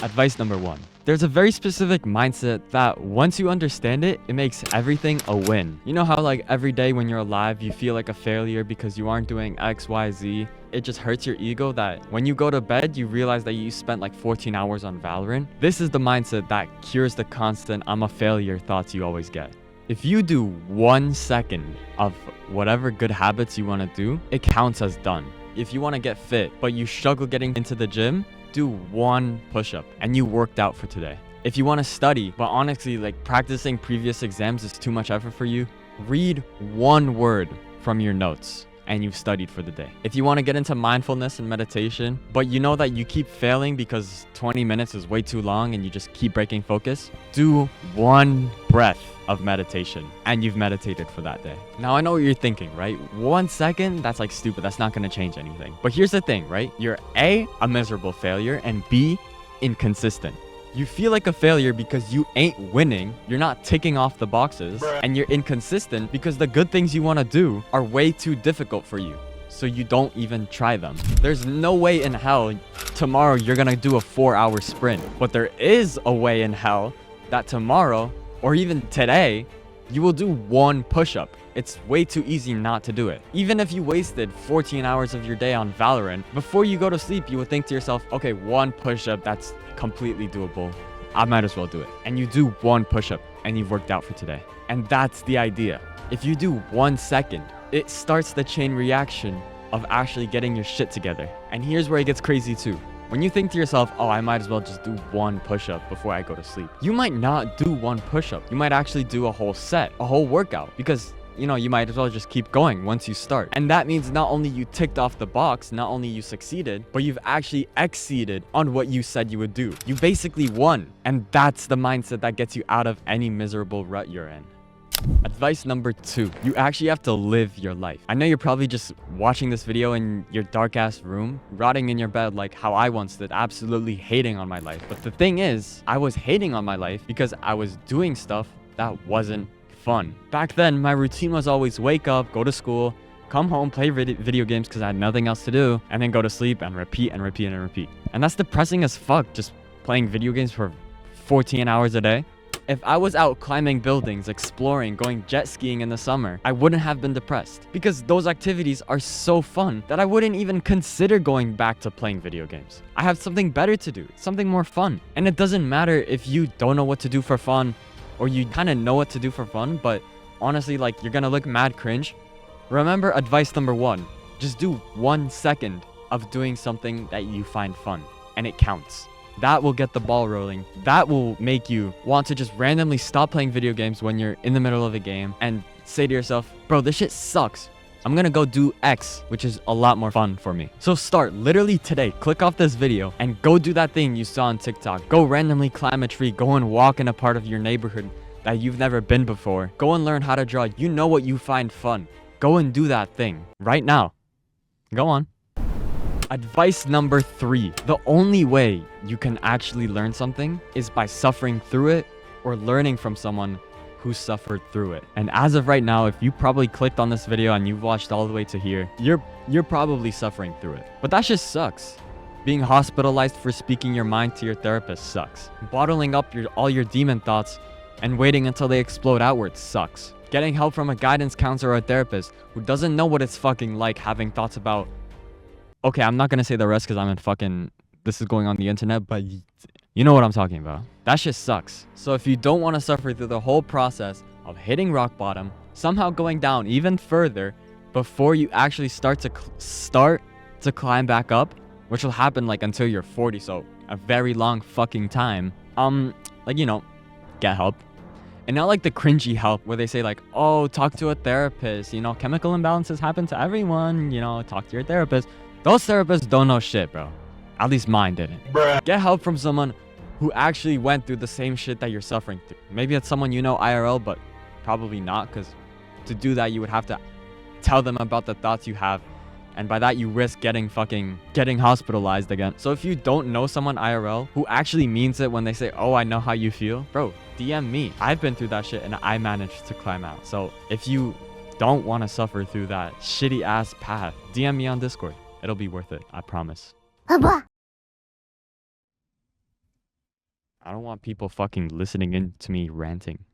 Advice number 1. There's a very specific mindset that once you understand it, it makes everything a win. You know how like every day when you're alive, you feel like a failure because you aren't doing X, Y, Z? It just hurts your ego that when you go to bed, you realize that you spent like 14 hours on Valorant. This is the mindset that cures the constant I'm a failure thoughts you always get. If you do 1 second of whatever good habits you want to do, it counts as done. If you want to get fit, but you struggle getting into the gym, do 1 push-up and you worked out for today. If you want to study, but honestly, like practicing previous exams is too much effort for you, read 1 word from your notes and you've studied for the day. If you want to get into mindfulness and meditation, but you know that you keep failing because 20 minutes is way too long and you just keep breaking focus, do 1 breath of meditation and you've meditated for that day. Now I know what you're thinking, right? 1 second, that's like stupid. That's not going to change anything. But here's the thing, right? You're A, a miserable failure, and B, inconsistent. You feel like a failure because you ain't winning, you're not ticking off the boxes, and you're inconsistent because the good things you want to do are way too difficult for you, so you don't even try them. There's no way in hell tomorrow you're gonna do a 4-hour sprint, but there is a way in hell that tomorrow, or even today, you will do 1 push-up. It's way too easy not to do it. Even if you wasted 14 hours of your day on Valorant, before you go to sleep, you would think to yourself, okay, 1 push-up, that's completely doable. I might as well do it. And you do 1 push-up and you've worked out for today. And that's the idea. If you do 1 second, it starts the chain reaction of actually getting your shit together. And here's where it gets crazy too. When you think to yourself, oh, I might as well just do 1 push-up before I go to sleep, you might not do 1 push-up. You might actually do a whole set, a whole workout, because you know, you might as well just keep going once you start. And that means not only you ticked off the box, not only you succeeded, but you've actually exceeded on what you said you would do. You basically won. And that's the mindset that gets you out of any miserable rut you're in. Advice number 2, you actually have to live your life. I know you're probably just watching this video in your dark ass room, rotting in your bed like how I once did, absolutely hating on my life. But the thing is, I was hating on my life because I was doing stuff that wasn't fun. Back then, my routine was always wake up, go to school, come home, play video games because I had nothing else to do, and then go to sleep and repeat and repeat and repeat. And that's depressing as fuck, just playing video games for 14 hours a day. If I was out climbing buildings, exploring, going jet skiing in the summer, I wouldn't have been depressed because those activities are so fun that I wouldn't even consider going back to playing video games. I have something better to do, something more fun. And it doesn't matter if you don't know what to do for fun or you kind of know what to do for fun, but honestly, like, you're gonna look mad cringe. Remember advice number 1, just do 1 second of doing something that you find fun, and it counts. That will get the ball rolling. That will make you want to just randomly stop playing video games when you're in the middle of a game and say to yourself, bro, this shit sucks. I'm gonna go do X, which is a lot more fun for me. So start literally today. Click off this video and go do that thing you saw on TikTok. Go randomly climb a tree. Go and walk in a part of your neighborhood that you've never been before. Go and learn how to draw. You know what you find fun. Go and do that thing right now. Go on. Advice number 3. The only way you can actually learn something is by suffering through it or learning from someone who suffered through it. And as of right now, if you probably clicked on this video and you've watched all the way to here, you're probably suffering through it. But that just sucks. Being hospitalized for speaking your mind to your therapist sucks. Bottling up all your demon thoughts and waiting until they explode outwards sucks. Getting help from a guidance counselor or a therapist who doesn't know what it's fucking like having thoughts about, okay, I'm not gonna say the rest because this is going on the internet, but you know what I'm talking about. That shit sucks. So if you don't want to suffer through the whole process of hitting rock bottom, somehow going down even further before you actually start to climb back up, which will happen like until you're 40, so a very long fucking time, like, you know, get help. And not like the cringy help where they say like, oh, talk to a therapist, you know, chemical imbalances happen to everyone, you know, talk to your therapist. Those therapists don't know shit, bro. At least mine didn't. Bruh. Get help from someone who actually went through the same shit that you're suffering through. Maybe it's someone you know IRL, but probably not, because to do that, you would have to tell them about the thoughts you have. And by that, you risk getting hospitalized again. So if you don't know someone IRL who actually means it when they say, oh, I know how you feel, bro, DM me. I've been through that shit and I managed to climb out. So if you don't want to suffer through that shitty ass path, DM me on Discord. It'll be worth it. I promise. I don't want people fucking listening in to me ranting.